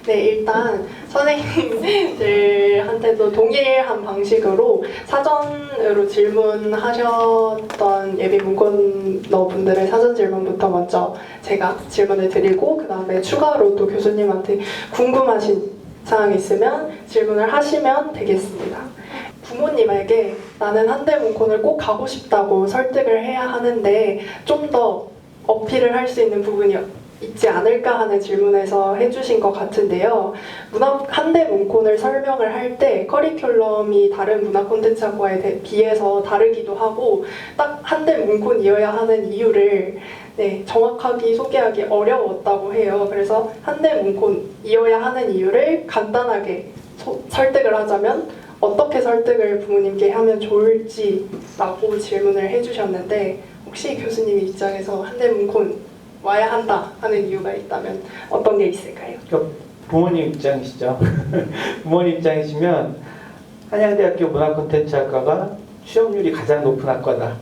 네, 일단 선생님들한테도 동일한 방식으로 사전으로 질문하셨던 예비 문건너분들의 사전 질문부터 먼저 제가 질문을 드리고 그 다음에 추가로 또 교수님한테 궁금하신 사항이 있으면 질문을 하시면 되겠습니다. 부모님에게 나는 한대 문콘을 꼭 가고 싶다고 설득을 해야 하는데 좀 더 어필을 할 수 있는 부분이 있지 않을까 하는 질문에서 해주신 것 같은데요. 한대 문콘을 설명을 할 때 커리큘럼이 다른 문화 콘텐츠학과에 비해서 다르기도 하고 딱 한대 문콘이어야 하는 이유를 정확하게 소개하기 어려웠다고 해요. 그래서 한대 문콘이어야 하는 이유를 간단하게 설득을 하자면 어떻게 설득을 부모님께 하면 좋을지라고 질문을 해주셨는데 혹시 교수님 입장에서 한대 문콘 와야 한다 하는 이유가 있다면 어떤 게 있을까요? 그러니까 부모님 입장이시죠. 부모님 입장이시면 한양대학교 문화콘텐츠학과가 취업률이 가장 높은 학과다.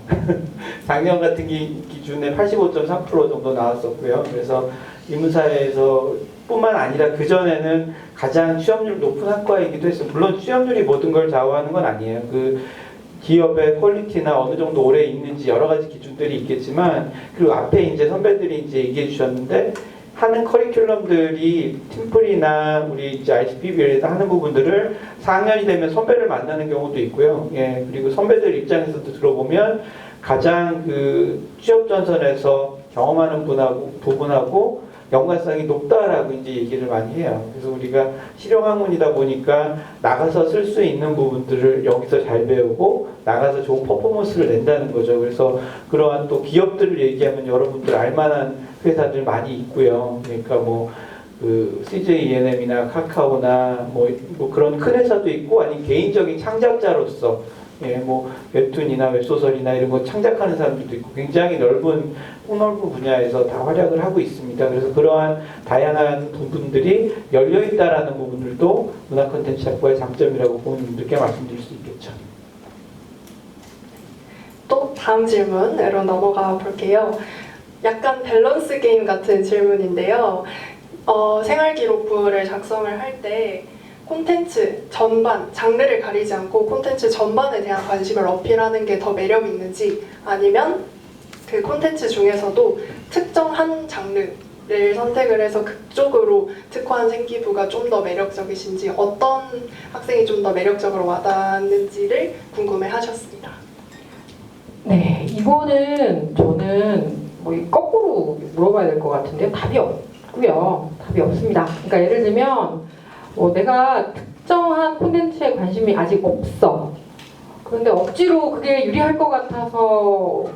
작년 같은 기준에 85.3% 정도 나왔었고요. 그래서 인문사회에서 뿐만 아니라 그전에는 가장 취업률 높은 학과이기도 했어요. 물론 취업률이 모든 걸 좌우하는 건 아니에요. 그 기업의 퀄리티나 어느 정도 오래 있는지 여러 가지 기준들이 있겠지만, 그리고 앞에 이제 선배들이 이제 얘기해 주셨는데, 하는 커리큘럼들이 팀플이나 우리 이제 ICPB에서 하는 부분들을 4학년이 되면 선배를 만나는 경우도 있고요. 예, 그리고 선배들 입장에서도 들어보면 가장 그 취업 전선에서 경험하는 부분하고 연관성이 높다라고 이제 얘기를 많이 해요. 그래서 우리가 실용학문이다 보니까 나가서 쓸 수 있는 부분들을 여기서 잘 배우고 나가서 좋은 퍼포먼스를 낸다는 거죠. 그래서 그러한 또 기업들을 얘기하면 여러분들 알만한 회사들 많이 있고요. 그러니까 그 CJ ENM이나 카카오나 뭐 그런 큰 회사도 있고, 아니면 개인적인 창작자로서 웹툰이나 웹소설이나 이런 거 창작하는 사람들도 있고, 굉장히 폭넓은 분야에서 다 활약을 하고 있습니다. 그래서 그러한 다양한 부분들이 열려있다라는 부분들도 문화 콘텐츠 학과의 장점이라고 부모님들께 말씀드릴 수 있겠죠. 또 다음 질문으로 넘어가 볼게요. 약간 밸런스 게임 같은 질문인데요. 생활기록부를 작성을 할 때 콘텐츠 전반, 장르를 가리지 않고 콘텐츠 전반에 대한 관심을 어필하는 게 더 매력 있는지, 아니면 그 콘텐츠 중에서도 특정 한 장르를 선택을 해서 그쪽으로 특화한 생기부가 좀 더 매력적이신지, 어떤 학생이 좀 더 매력적으로 와닿는지를 궁금해 하셨습니다. 네, 이거는 저는 거꾸로 물어봐야 될 것 같은데요. 답이 없고요. 답이 없습니다. 그러니까 예를 들면 내가 특정한 콘텐츠에 관심이 아직 없어. 그런데 억지로 그게 유리할 것 같아서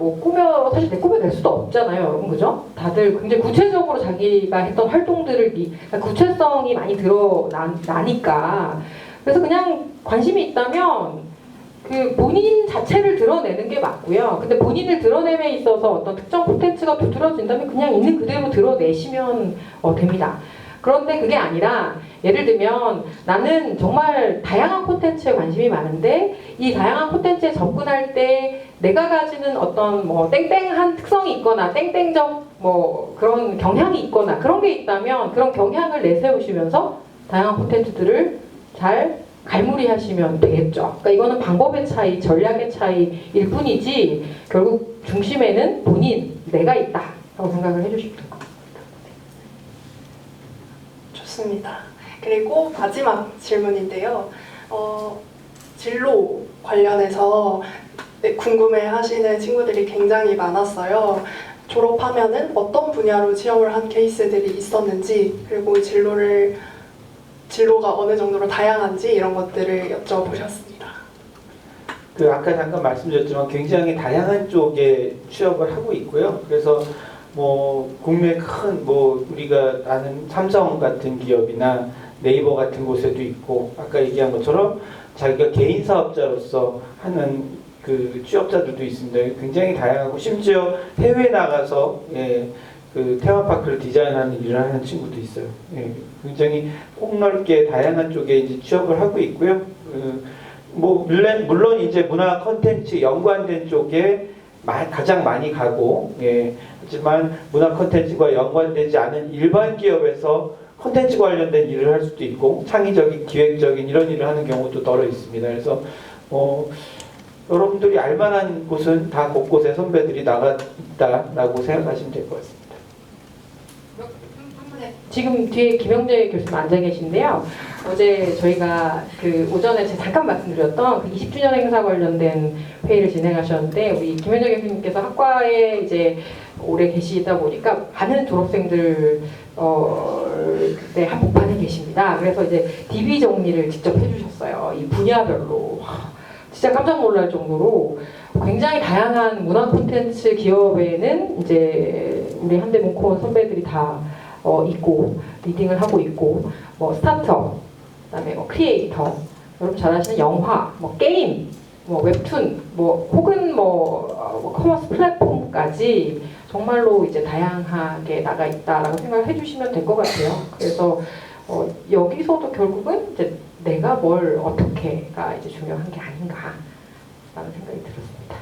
사실 내 꾸며낼 수도 없잖아요, 여러분, 그죠? 다들 굉장히 구체적으로 자기가 했던 활동들을 구체성이 많이 드러나니까. 그래서 그냥 관심이 있다면 그 본인 자체를 드러내는 게 맞고요. 근데 본인을 드러냄에 있어서 어떤 특정 콘텐츠가 두드러진다면 그냥 있는 그대로 드러내시면 됩니다. 그런데 그게 아니라 예를 들면 나는 정말 다양한 콘텐츠에 관심이 많은데 이 다양한 콘텐츠에 접근할 때 내가 가지는 어떤 땡땡한 특성이 있거나 땡땡적 그런 경향이 있거나 그런 게 있다면 그런 경향을 내세우시면서 다양한 콘텐츠들을 잘 갈무리하시면 되겠죠. 그러니까 이거는 방법의 차이, 전략의 차이일 뿐이지 결국 중심에는 내가 있다라고 생각을 해주시면 될 것 같아요. 좋습니다. 그리고 마지막 질문인데요. 진로 관련해서 궁금해하시는 친구들이 굉장히 많았어요. 졸업하면은 어떤 분야로 취업을 한 케이스들이 있었는지, 그리고 진로가 어느 정도로 다양한지 이런 것들을 여쭤보셨습니다. 아까 잠깐 말씀드렸지만 굉장히 다양한 쪽에 취업을 하고 있고요. 그래서 국내 큰 우리가 아는 삼성 같은 기업이나 네이버 같은 곳에도 있고, 아까 얘기한 것처럼 자기가 개인 사업자로서 하는 그 취업자들도 있습니다. 굉장히 다양하고, 심지어 해외에 나가서 그 테마파크를 디자인하는 일을 하는 친구도 있어요. 굉장히 폭넓게 다양한 쪽에 이제 취업을 하고 있고요. 물론 이제 문화 콘텐츠 연관된 쪽에 가장 많이 가고, 하지만 문화 콘텐츠와 연관되지 않은 일반 기업에서 콘텐츠 관련된 일을 할 수도 있고 창의적인 기획적인 이런 일을 하는 경우도 덜어 있습니다. 그래서 여러분들이 알만한 곳은 다 곳곳에 선배들이 나가 있다라고 생각하시면 될 것 같습니다. 지금 뒤에 김영재 교수님 앉아 계신데요. 어제 저희가 그 오전에 제가 잠깐 말씀드렸던 그 20주년 행사 관련된 회의를 진행하셨는데 우리 김영재 교수님께서 학과에 이제 오래 계시다 보니까 많은 졸업생들 네, 한복판에 계십니다. 그래서 이제 DB 정리를 직접 해주셨어요. 이 분야별로. 진짜 깜짝 놀랄 정도로 굉장히 다양한 문화 콘텐츠 기업에는 이제 우리 한대문콘 선배들이 다 있고 리딩을 하고 있고 뭐 스타트업, 그다음에 뭐 크리에이터, 여러분 잘 아시는 영화, 뭐 게임, 뭐 웹툰, 뭐 혹은 뭐 커머스 플랫폼까지 정말로 이제 다양하게 나가 있다라고 생각을 해주시면 될 것 같아요. 그래서 여기서도 결국은 이제 내가 뭘 어떻게가 이제 중요한 게 아닌가라는 생각이 들었습니다.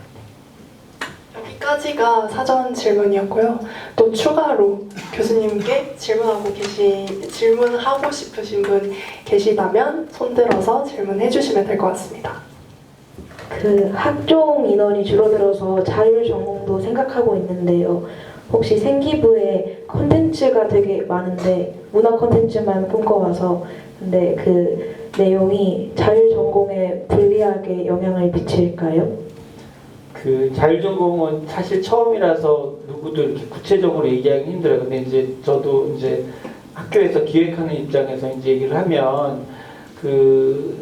여기까지가 사전 질문이었고요. 또 추가로 교수님께 질문하고 싶으신 분 계시다면 손들어서 질문해 주시면 될 것 같습니다. 그 학종 인원이 줄어들어서 자율 전공도 생각하고 있는데요. 혹시 생기부에 콘텐츠가 되게 많은데 문화 콘텐츠만 꿈꿔와서 근데 그 내용이 자율 전공에 불리하게 영향을 미칠까요? 그 자율전공은 사실 처음이라서 누구도 이렇게 구체적으로 얘기하기 힘들어요. 근데 이제 저도 이제 학교에서 기획하는 입장에서 이제 얘기를 하면 그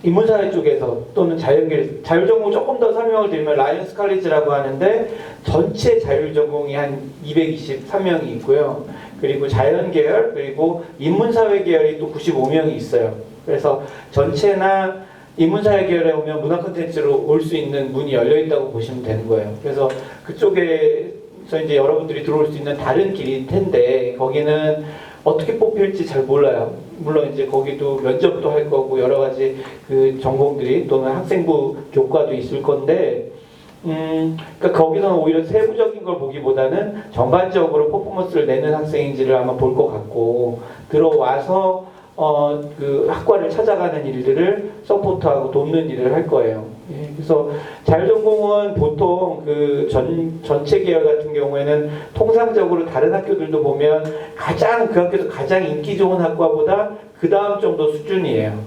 인문사회 쪽에서 또는 자율전공 조금 더 설명을 드리면 라이언스 칼리지라고 하는데 전체 자율전공이 한 223명이 있고요. 그리고 자연계열 그리고 인문사회 계열이 또 95명이 있어요. 그래서 전체나 인문사회 계열에 오면 문화 콘텐츠로 올 수 있는 문이 열려 있다고 보시면 되는 거예요. 그래서 그쪽에서 이제 여러분들이 들어올 수 있는 다른 길일 텐데 거기는 어떻게 뽑힐지 잘 몰라요. 물론 이제 거기도 면접도 할 거고 여러 가지 그 전공들이 또는 학생부 교과도 있을 건데 그러니까 거기서는 오히려 세부적인 걸 보기보다는 전반적으로 퍼포먼스를 내는 학생인지를 아마 볼 것 같고 들어와서 그 학과를 찾아가는 일들을 서포트하고 돕는 일을 할 거예요. 예, 그래서 자율전공은 보통 그 전체 계열 같은 경우에는 통상적으로 다른 학교들도 보면 그 학교에서 가장 인기 좋은 학과보다 그 다음 정도 수준이에요.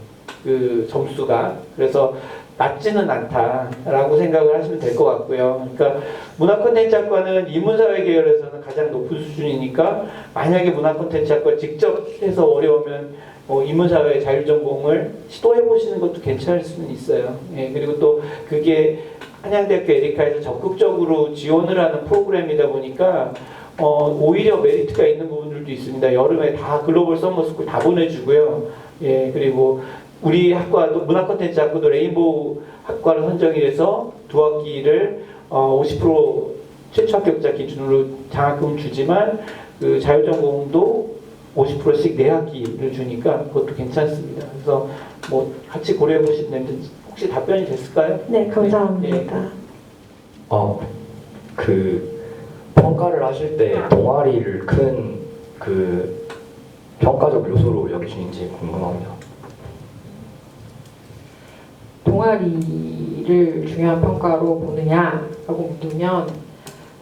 그 점수가. 그래서 낮지는 않다라고 생각을 하시면 될 것 같고요. 그러니까 문화 콘텐츠 학과는 인문사회 계열에서는 가장 높은 수준이니까 만약에 문화 콘텐츠 학과 직접 해서 어려우면 인문사회 자율전공을 시도해보시는 것도 괜찮을 수는 있어요. 예, 그리고 또 그게 한양대학교 에리카에서 적극적으로 지원을 하는 프로그램이다 보니까 오히려 메리트가 있는 부분들도 있습니다. 여름에 다 글로벌 서머스쿨 다 보내주고요. 예, 그리고 우리 학과도 문화 콘텐츠 학과도 레인보우 학과를 선정이 돼서 두 학기를 50% 최초 합격자 기준으로 장학금을 주지만 그 자율전공도 50%씩 4학기를 주니까 그것도 괜찮습니다. 그래서 뭐 같이 고려해 보시는데 혹시 답변이 됐을까요? 네, 감사합니다. 그 평가를 하실 때 동아리를 큰 그 평가적 요소로 여기시는지 궁금합니다. 동아리를 중요한 평가로 보느냐라고 묻으면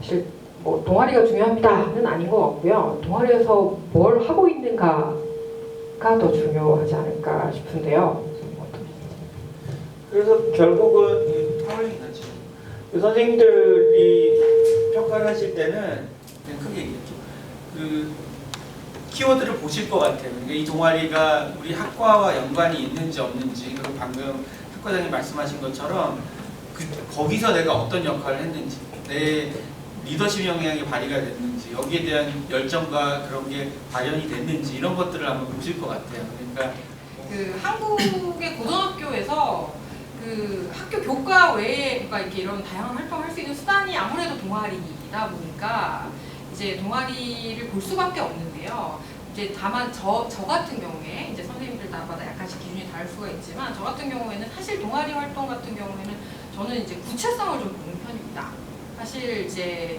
사실 뭐 동아리가 중요합니다는 아닌 것 같고요. 동아리에서 뭘 하고 있는가가 더 중요하지 않을까 싶은데요. 그래서 결국은 그 선생님들이 평가를 하실 때는 그냥 크게 얘기했죠. 그 키워드를 보실 것 같아요. 그러니까 이 동아리가 우리 학과와 연관이 있는지 없는지 그리고 방금 학과장님 말씀하신 것처럼 거기서 내가 어떤 역할을 했는지 내 리더십 영향이 발휘가 됐는지 여기에 대한 열정과 그런 게 발현이 됐는지 이런 것들을 한번 보실 것 같아요. 그러니까 그 한국의 고등학교에서 그 학교 교과 외에 뭔가 이렇게 이런 다양한 활동을 할 수 있는 수단이 아무래도 동아리이다 보니까 이제 동아리를 볼 수밖에 없는데요. 이제 다만 저 같은 경우에 이제 선생님들마다 약간씩 기준이 다를 수가 있지만 저 같은 경우에는 사실 동아리 활동 같은 경우에는 저는 이제 구체성을 좀 보는 편입니다. 사실 이제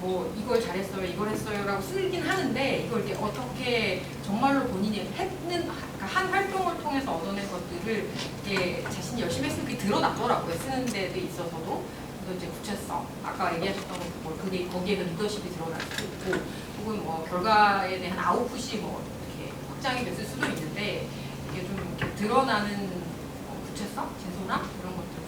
뭐 이걸 잘했어요, 이걸 했어요라고 쓰긴 하는데 이걸 이렇게 어떻게 정말로 본인이 했는 그러니까 한 활동을 통해서 얻어낸 것들을 이렇게 자신이 열심히 했으면 그게 드러나더라고요. 쓰는 데도 있어서도. 그래서 이제 구체성, 아까 얘기하셨던 뭐 그게 거기에는 리더십이 드러날 수도 있고, 혹은 뭐 결과에 대한 아웃풋이 뭐 이렇게 확장이 됐을 수도 있는데 이게 좀 이렇게 드러나는 구체성, 진솔함 이런 것들 좀.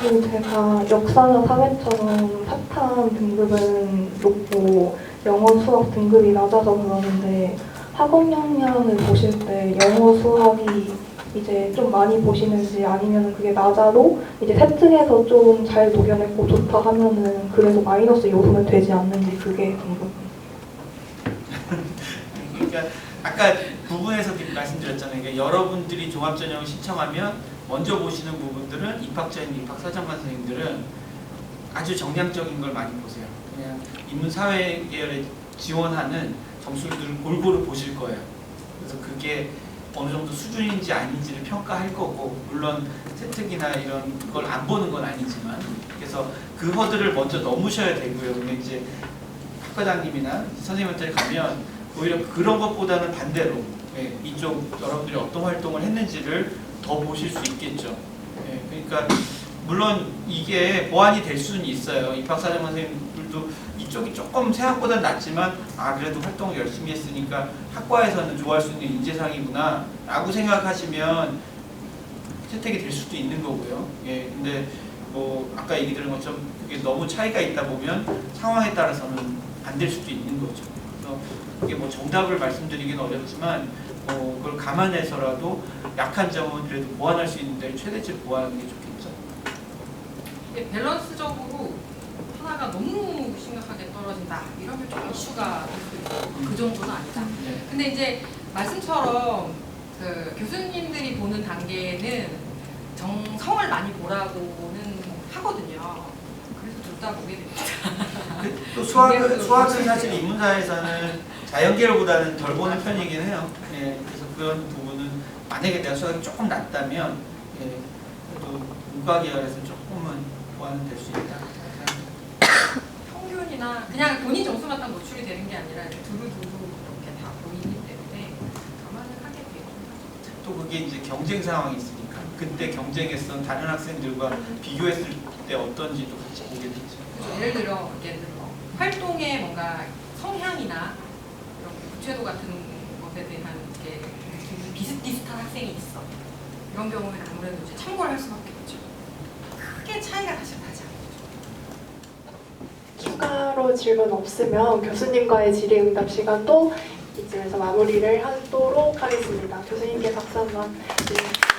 그리고 제가 역사나 사회처럼 사탐 등급은 높고 영어 수학 등급이 낮아서 그러는데 학업 역량을 보실 때 영어 수학이 이제 좀 많이 보시는지 아니면 그게 낮아도 이제 세특에서 좀 잘 녹여냈고 좋다 하면은 그래도 마이너스 요소는 되지 않는지 그게 궁금해요. 그러니까 아까 부분에서 말씀드렸잖아요. 그러니까 여러분들이 종합전형을 신청하면 먼저 보시는 부분들은 입학자인 입학사정관 선생님들은 아주 정량적인 걸 많이 보세요. 그냥 인문사회 계열에 지원하는 점수들을 골고루 보실 거예요. 그래서 그게 어느 정도 수준인지 아닌지를 평가할 거고, 물론 세특이나 이런 걸 안 보는 건 아니지만, 그래서 그 허들을 먼저 넘으셔야 되고요. 근데 이제 학과장님이나 선생님한테 가면 오히려 그런 것보다는 반대로 이쪽 여러분들이 어떤 활동을 했는지를 더 보실 수 있겠죠. 그러니까 물론 이게 보완이 될 수는 있어요. 입학사정관 선생님들도 이쪽이 조금 생각보다 낫지만 그래도 활동을 열심히 했으니까 학과에서는 좋아할 수 있는 인재상이구나 라고 생각하시면 채택이 될 수도 있는 거고요. 근데 뭐 아까 얘기 드린 것처럼 그게 너무 차이가 있다 보면 상황에 따라서는 안 될 수도 있는 거죠. 그래서 이게 뭐 정답을 말씀드리기는 어렵지만 그걸 감안해서라도 약한 점은 그래도 보완할 수 있는 데를 최대치로 보완하는 게 좋겠죠. 이게 밸런스적으로 하나가 너무 심각하게 떨어진다 이러면 좀 이슈가 될 수도 있고 그 정도는 아니다. 근데 이제 말씀처럼 그 교수님들이 보는 단계는 정성을 많이 보라고는 하거든요. 그래서 둘 다 보게 됩니다. 또 수학은 사실 인문사에서는 자연계열보다는 덜 보는 편이긴 해요. 그래서 그런 부분은 만약에 내가 수학이 조금 낮다면 그래도 문과 계열에서 조금은 보완은 될 수 있다. 평균이나 그냥 본인 점수만 딱 노출이 되는 게 아니라 두루두루 이렇게 다 보이기 때문에 감안을 하게 돼요. 또 그게 이제 경쟁 상황이 있으니까 그때 경쟁했던 다른 학생들과 비교했을 때 어떤지도 같이 보게 되죠. 그렇죠. 예를 들어 활동의 뭔가 성향이나 이런 구체도 같은 것에 대한 게 비슷비슷한 학생이 있어. 이런 경우에는 아무래도 이제 참고를 할 수밖에 없죠. 크게 차이가 사실 나지 않죠. 추가로 질문 없으면 교수님과의 질의응답 시간도 이쯤에서 마무리를 하도록 하겠습니다. 교수님께 박수 한번 드립니다.